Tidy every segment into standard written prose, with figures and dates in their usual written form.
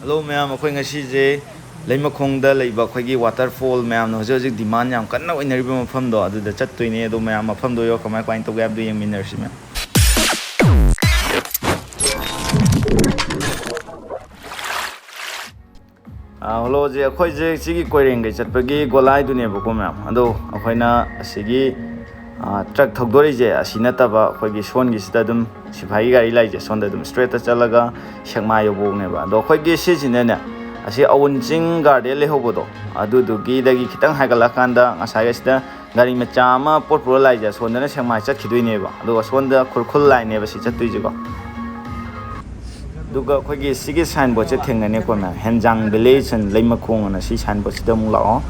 Hello ma'am, akhoi ngasi je leimakhongda leiba akhoi waterfall ma'am no hojik demand yam kanna oinariba mafam do adu da chattoine ado ma'am mafam do yo kamai kwain to gap do yeng minersi ma'am. Hello je akhoi je sigi koireng gai chatpagi golai du ne bako ma'am ado akhoi na sigi truck thogdori je asina taba akhoi gi son gi sida dum sipai gari lai je son da dum straight ta chalaga shangma yo bog ne ba do akhoi gi si jine ne asi awunching garden le hobo do adu du gi dagi khitang haigala kanda ngasai sida gari macha ma pot pro lai je son da shangma chat khidoi ne ba ado son da khurkhul lai ne ba si chatui je ko duga akhoi gi sigi sign board che thengane ko na Henjang village and leimakhong na si sign board sida mu lao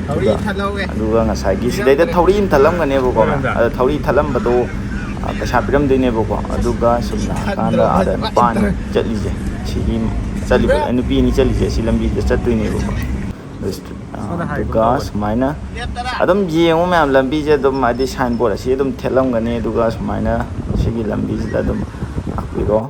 aduga ngasai gi sidai da thori in thalam gane bo ko ada thori thalam ba do paisa piram dine bo ko aduga sumna kanda ada pan chali je sigi chali ba nupi ni chali je silambi da chatui ne bo ko aduga sumaina adam yengo ma'am lambi je dum adi sign board asi dum thelam gane aduga sumaina sigi lambi da dum akiro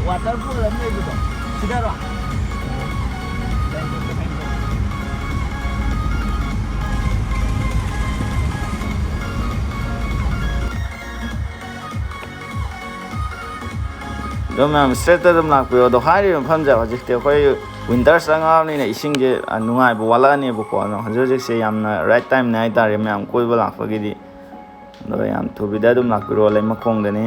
waterfall lamne gitu sidaro do ma'am straight dum lakpo do hari pham ja hojik te khoi winter sanga ni na ising je nungai bo wala ne bo ko no hojik se yamna right time nai tare ma'am koi ba lakpa gi di do yam thubida dum lakpo lai makhong de ni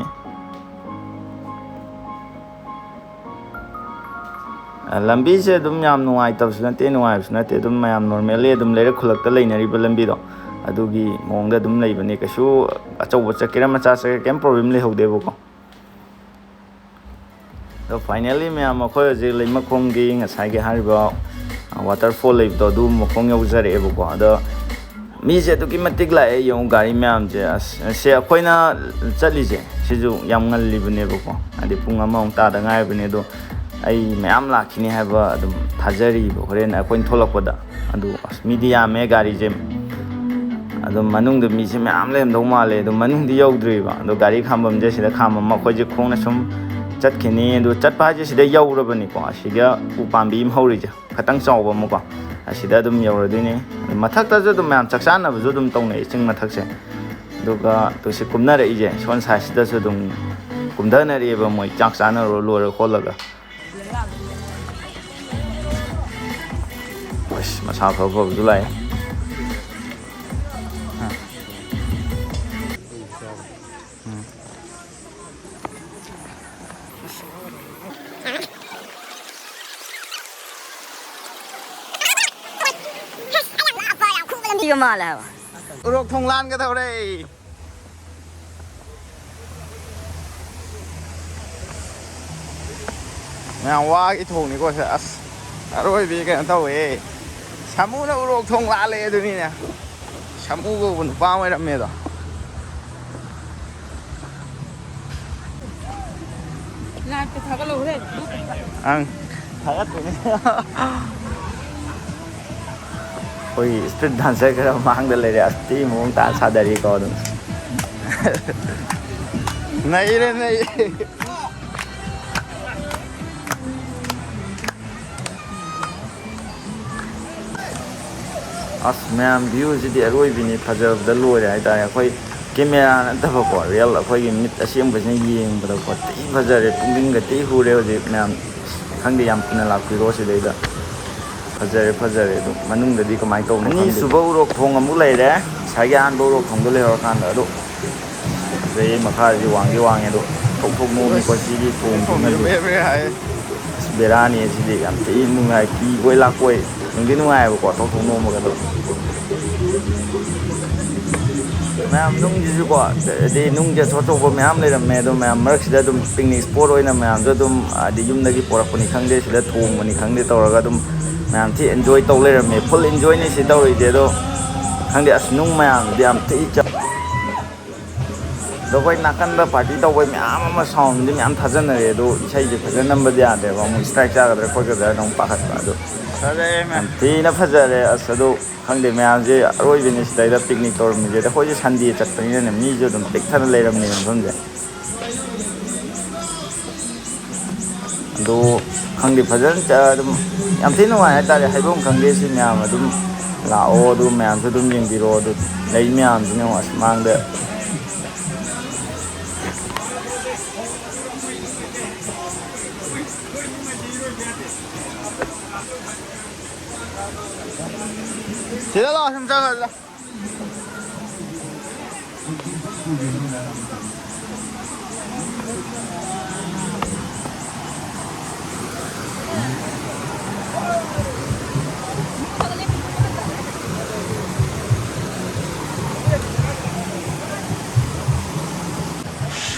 lambi se dum yam nuai tab sunate nuai sunate dum mayam normally dum leire khulak ta leinari ba lambi do adugi mongda dum leibani kasu achau chakira macha sa kem problem le hode bo ko do finally mayam akhoi je leimakhong gi ngasai ge hariba waterfall leib do dum mokhong yau jare bo ko ado mi je to ki matik la e yong gari mayam je se akhoi na chali je siju yam ngal libne bo ko adi punga ma ong ta da ngai bne do ai mayam lakhini haba adum thajari horen akoin tholakpada adu media me gari je adum manung de mi se mayam lem do male do manung di yaudri ba do gari khambam je sida khambam ma khoi je khong na sum chatkhini do chatpa je sida yaurabani ko asiga upambi im hori je khatang chawba mo ko asida dum yauradini mathak ta je dum mayam chaksan na bu dum tong nei ching mathak se do ga to se kumna re je son sa sida se dum kumdana re ba moi chaksan ro lo ro kholaga masa phau phau du lai cái mà là urok thong lan ka thau đây nào qua cái thùng này coi sẽ rồi vì cái tàu ấy samu na urok thong la le du ni nè samu go bun pa mai ram me do là cái thằng cái lỗ đấy ang thayat ni oi street dancer ka mang de le re asti mong ta sa dari ko du nai re nai as ma'am view ji de roi bini phajab da lo re ai ta khoi camera na ta ko real khoi gi mit asim ba jing yeng ba ko ti phajare pungding ga ti hu re ji ma'am khang de yam pina la pi ro se le da phajare do manung da di ko mai to ni su bo ro thong amu le re sai ga an bo ro thong do le ho kan da do re ma kha ji wang e do thong thong mo mi ko ji di thong ni be hai berani ji de yam ti mu ngai ki goi la koi nung di nungai bo ko thong thong mo ga do ma'am nung ji ko de nung je so so bo ma'am le me do ma'am mark sida dum picnic spot oina ma'am do dum di yum da gi porak pani khang de sida thong mani khang de tawra dum ma'am thi enjoy taw le me full enjoy ni si taw ri de do khang de as nung ma'am de am thi cha ꯑꯩꯈꯣꯏ ꯅꯥꯀꯟꯗ party ꯇꯧꯕꯩ ꯃꯌꯥꯝ ꯑꯃ ꯁꯥꯎꯟꯗꯤ ꯃꯌꯥꯝ ꯊꯥꯖꯅꯔꯦ ꯑꯗꯣ ꯏꯁꯩꯁꯦ ꯐꯖꯅ ꯅꯝꯕꯗꯤ ꯌꯥꯗꯦꯕ ꯑꯃꯨꯛ ꯏꯁꯇ꯭ꯔꯥꯏꯛ ꯆꯥꯒꯗ꯭ꯔꯥ ꯈꯣꯠꯀꯗ꯭ꯔꯥ ꯑꯗꯨꯝ ꯄꯥꯈꯠꯄ ꯑꯗꯣ ꯌꯥꯝ ꯊꯤꯅ ꯐꯖꯔꯦ ꯑꯁ ꯑꯗꯣ ꯈꯪꯗꯦ ꯃꯌꯥꯝꯁꯦ ꯑꯔꯣꯏꯕꯅꯤ ꯁꯤꯗꯩꯗ ꯄꯤꯛꯅꯤꯛ ꯇꯧꯔꯝꯃꯤꯁꯦ ꯑꯩꯈꯣꯏꯁꯦ ꯁꯟꯗꯦ ꯆꯠꯄꯅꯤꯅꯅꯦ ꯃꯤꯁꯨ ꯑꯗꯨꯝ ꯄꯤꯛ ꯊꯟꯅ ꯂꯩꯔꯝꯅꯦ ꯃꯐꯝꯁꯦ ꯑꯗꯣ ꯈꯪꯗꯦ ꯐꯖꯅ ꯑꯗꯨꯝ ꯌꯥꯝ ꯊꯤꯅ ꯅꯨꯡꯉꯥꯏ ꯍꯥꯏꯇꯥꯔꯦ ꯍꯥꯏꯐꯝ ꯈꯪꯗꯦ ꯁꯤ ꯃꯌꯥꯝ ꯑꯗꯨꯝ ꯂꯥꯛꯑꯣ ꯑꯗꯨ ꯃꯌꯥꯝꯁꯨ ꯑꯗꯨꯝ ꯌꯦꯡꯕꯤꯔꯛꯑꯣ ꯑꯗꯨ ꯂꯩ ꯃꯌꯥꯝꯁꯤꯅ ꯑꯁ ꯃꯥꯡꯗ ꯁꯤꯗ ꯂꯥꯛꯑꯣ ꯁꯨꯝ ꯆꯪꯉꯛꯑꯣ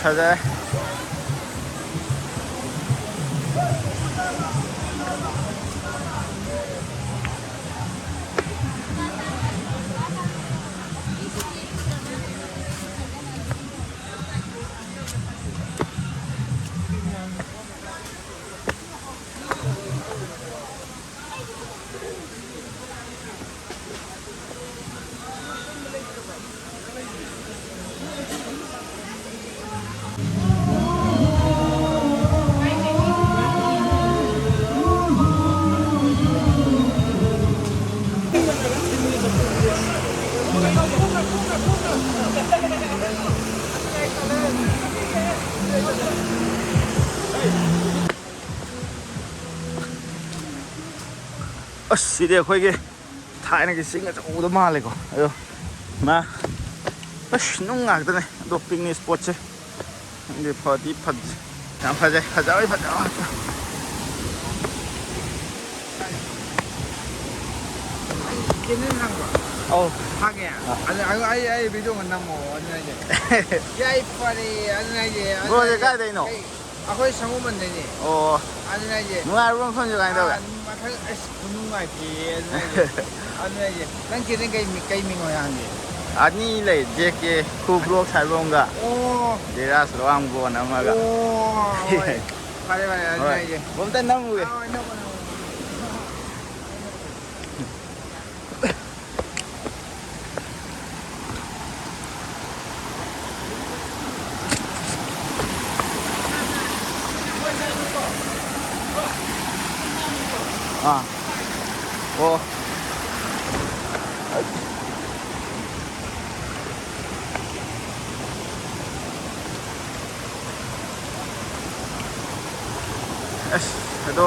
فجأة ꯑꯁ ꯁꯤꯗꯤ ꯑꯩꯈꯣꯏꯒꯤ ꯊꯥꯏꯅꯒꯤ ꯆꯤꯡ ꯑꯆꯧꯕꯗ ꯃꯥꯜꯂꯦꯀꯣ ꯑꯗꯣ ꯃꯥ ꯑꯁ ꯅꯨꯡ ꯉꯥꯛꯇꯅꯦ ꯑꯗꯣ ꯄꯤꯛꯅꯤꯛ ꯁ꯭ꯄꯣꯠꯁꯦ ꯈꯪꯗꯦ ꯐꯗꯤ ꯌꯥꯝ ꯐꯖꯩ ꯐꯖꯕꯩ ꯐꯖꯕ ꯉꯥꯛꯇ ꯀꯦꯅꯦꯜ ꯍꯥꯡꯕ ꯑꯧ ꯍꯥꯡꯉꯦ ꯑꯗꯨ ꯑꯩ ꯚꯤꯗꯤꯑꯣ ꯅꯝꯃꯣ ꯑꯗꯨꯅ ꯍꯥꯏꯁꯦ ꯌꯥꯏ ꯐꯔꯦ ꯑꯗꯨꯅ ꯍꯥꯏꯁꯦ ꯕ꯭ꯔꯣꯁꯦ ꯀꯥꯏꯗꯩꯅꯣ ꯑꯩꯈꯣꯏ ꯁꯪꯒꯣꯝꯕꯟꯗꯩꯅꯦ ꯑꯣ ꯑꯗꯨꯅ ꯍꯥꯏꯁꯦ ꯅꯨꯡꯉꯥꯏꯕ ꯃꯐꯝꯁꯦ ꯀꯃꯥꯏꯅ ꯇꯧꯒꯦ ꯃꯊꯛ ꯑꯁ ꯅꯨꯡꯉꯥꯏꯇꯦ ꯑꯗꯨꯅ ꯍꯥꯏꯁꯦ ꯑꯗꯨꯅ ꯍꯥꯏꯁꯦ ꯅꯪ ꯀꯦꯅꯦꯜ ꯀꯩ ꯃꯤꯡ ꯑꯣꯏ ꯍꯥꯡꯒꯦ ꯑꯅꯤ ꯂꯩ ꯖꯦꯛꯀꯦ ꯈꯨ ꯕ꯭ꯂꯣꯛ ꯁꯥꯏꯕꯝꯒ ꯑꯣ ꯙꯤꯔꯥꯖ ꯂꯋꯥꯡꯕꯣꯟ ꯑꯃꯒ ꯑꯣ ꯍꯣꯏ ꯐꯔꯦ ꯑꯗꯨꯅ ꯍꯣꯏ ꯍꯥꯏꯁꯦ ꯑꯝꯇ ꯅꯝꯃꯨꯒꯦ ꯑꯣ ꯑꯁ ꯑꯗꯣ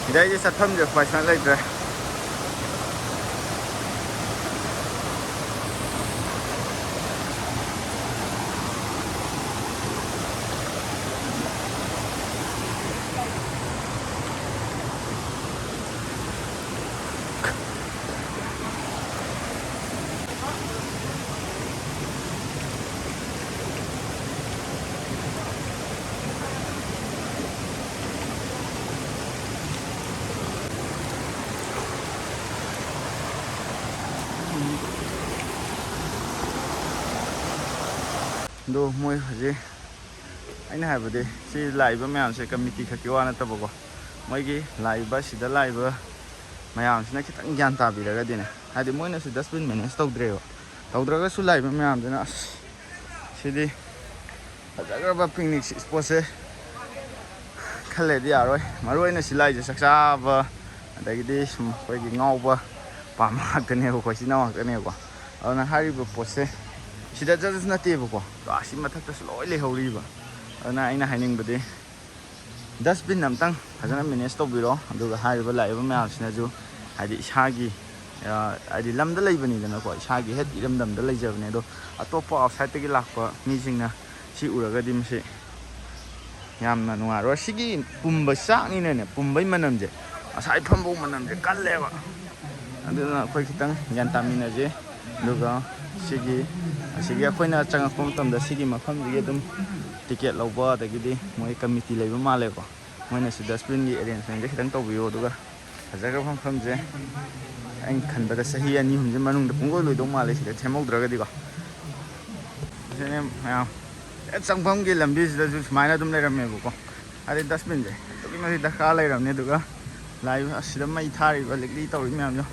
ꯁꯤꯗꯩꯗꯤ ꯆꯠꯐꯝꯁꯦ ꯄꯩꯁꯥ ꯂꯩꯇ꯭ꯔꯦ ꯑꯗꯣ ꯃꯣꯏ ꯍꯧꯖꯤꯛ ꯑꯩꯅ ꯍꯥꯏꯕꯗꯤ ꯁꯤ ꯂꯥꯛꯏꯕ ꯃꯌꯥꯝꯁꯦ ꯀꯝꯃꯤꯇꯤ ꯈꯛꯀꯤ ꯋꯥ ꯅꯠꯇꯕꯀꯣ ꯃꯣꯏꯒꯤ ꯂꯥꯛꯏꯕ ꯁꯤꯗ ꯂꯥꯛꯏꯕ ꯃꯌꯥꯝꯁꯤꯅ ꯈꯤꯇꯪ ꯒ꯭ꯌꯥꯟ ꯇꯥꯕꯤꯔꯒꯗꯤꯅꯦ ꯍꯥꯏꯗꯤ ꯃꯣꯏꯅꯁꯨ ꯗꯁꯕꯤꯟ ꯃꯦꯅꯦꯖ ꯇꯧꯗ꯭ꯔꯦꯕ ꯇꯧꯗ꯭ꯔꯒꯁꯨ ꯂꯥꯛꯏꯕ ꯃꯌꯥꯝꯗꯨꯅ ꯑꯁ ꯁꯤꯗꯤ ꯐꯖꯈ꯭ꯔꯕ ꯄꯤꯛꯅꯤꯛ ꯁ꯭ꯄꯣꯠꯁꯦ ꯈꯜꯂꯦꯗꯤ ꯌꯥꯔꯣꯏ ꯃꯔꯨ ꯑꯣꯏꯅ ꯁꯤ ꯂꯥꯛꯏꯁꯦ ꯆꯥꯛꯆꯥꯕ ꯑꯗꯒꯤꯗꯤ ꯁꯨꯝ ꯑꯩꯈꯣꯏꯒꯤ ꯉꯥꯎꯕ ꯄꯥꯝꯕ ꯉꯥꯛꯇꯅꯦꯕꯀꯣ ꯏꯆꯤꯜ ꯏꯅꯥꯎ ꯉꯥꯛꯇꯅꯦꯕꯀꯣ ꯑꯗꯨꯅ ꯍꯥꯏꯔꯤꯕ ꯄꯣꯠꯁꯦ ꯁꯤꯗ ꯖꯁ ꯅꯠꯇꯦꯕꯀꯣ ꯑꯁꯤ ꯃꯊꯛꯇꯁꯨ ꯂꯣꯏ ꯂꯩꯍꯧꯔꯤꯕ ꯑꯗꯨꯅ ꯑꯩꯅ ꯍꯥꯏꯅꯤꯡꯕꯗꯤ ꯗꯁꯕꯤꯟ ꯑꯝꯇꯪ ꯐꯖꯅ ꯃꯦꯅꯦꯖ ꯇꯧꯕꯤꯔꯣ ꯑꯗꯨꯒ ꯍꯥꯏꯔꯤꯕ ꯂꯥꯛꯏꯕ ꯃꯌꯥꯝꯁꯤꯅꯁꯨ ꯍꯥꯏꯗꯤ ꯏꯁꯥꯒꯤ ꯍꯥꯏꯗꯤ ꯂꯝꯗ ꯂꯩꯕꯅꯤꯗꯅꯀꯣ ꯏꯁꯥꯒꯤ ꯍꯦꯛ ꯏꯔꯝꯗꯝꯗ ꯂꯩꯖꯕꯅꯦ ꯑꯗꯣ ꯑꯇꯣꯞꯄ ꯑꯥꯎꯠꯁꯥꯏꯗꯠꯇꯒꯤ ꯂꯥꯛꯄ ꯃꯤꯁꯤꯡꯅ ꯁꯤ ꯎꯔꯒꯗꯤ ꯃꯁꯤ ꯌꯥꯝꯅ ꯅꯨꯡꯉꯥꯏꯔꯣꯏ ꯁꯤꯒꯤ ꯄꯨꯝꯕ ꯆꯥꯛꯅꯤꯅꯅꯦ ꯄꯨꯝꯕꯩ ꯃꯅꯝꯁꯦ ꯉꯁꯥꯏ ꯐꯝꯕꯧ ꯃꯅꯝꯁꯦ ꯀꯜꯂꯦꯕ ꯑꯗꯨꯅ ꯑꯩꯈꯣꯏ ꯈꯤꯇꯪ ꯒ꯭ꯌꯥꯟ ꯇꯥꯃꯤꯟꯅꯁꯦ ꯑꯗꯨꯒ ꯑꯁꯤꯒꯤ ꯑꯩꯈꯣꯏꯅ ꯆꯪꯉꯛꯄ ꯃꯇꯝꯗ ꯁꯤꯒꯤ ꯃꯐꯝꯁꯤꯒꯤ ꯑꯗꯨꯝ ꯇꯤꯀꯦꯠ ꯂꯧꯕ ꯑꯗꯒꯤꯗꯤ ꯃꯣꯏ ꯀꯃꯤꯇꯤ ꯂꯩꯕ ꯃꯥꯜꯂꯦꯀꯣ ꯃꯣꯏꯅꯁꯨ ꯗꯁꯕꯤꯟꯒꯤ ꯑꯦꯔꯦꯟꯖꯃꯦꯟꯁꯦ ꯈꯤꯇꯪ ꯇꯧꯕꯤꯌꯨ ꯑꯗꯨꯒ ꯐꯖꯈ꯭ꯔꯕ ꯃꯐꯝꯁꯦ ꯑꯩꯅ ꯈꯟꯕꯗ ꯆꯍꯤ 2-3 ꯃꯅꯨꯡꯗ ꯄꯨꯡꯂꯣꯏ ꯂꯣꯏꯗꯧ ꯃꯥꯜꯂꯦ ꯁꯤꯗ ꯁꯦꯝꯍꯧꯗ꯭ꯔꯒꯗꯤꯀꯣ ꯁꯤꯅꯦ ꯃꯌꯥꯝ ꯆꯪꯐꯝꯒꯤ ꯂꯝꯕꯤꯁꯤꯗꯁꯨ ꯁꯨꯃꯥꯏꯅ ꯑꯗꯨꯝ ꯂꯩꯔꯝꯃꯦꯕꯀꯣ ꯑꯗꯩ ꯗꯁꯕꯤꯟꯁꯦ ꯑꯗꯨꯛꯀꯤ ꯃꯇꯤꯛ ꯗꯔꯀꯥꯔ ꯂꯩꯔꯝꯅꯦ ꯑꯗꯨꯒ ꯂꯥꯛꯏꯕ ꯑꯁꯤꯗ ꯃꯩ ꯊꯥꯔꯤꯕ ꯂꯤꯛꯂꯤ ꯇꯧꯔꯤ ꯃꯌꯥꯝꯗꯣ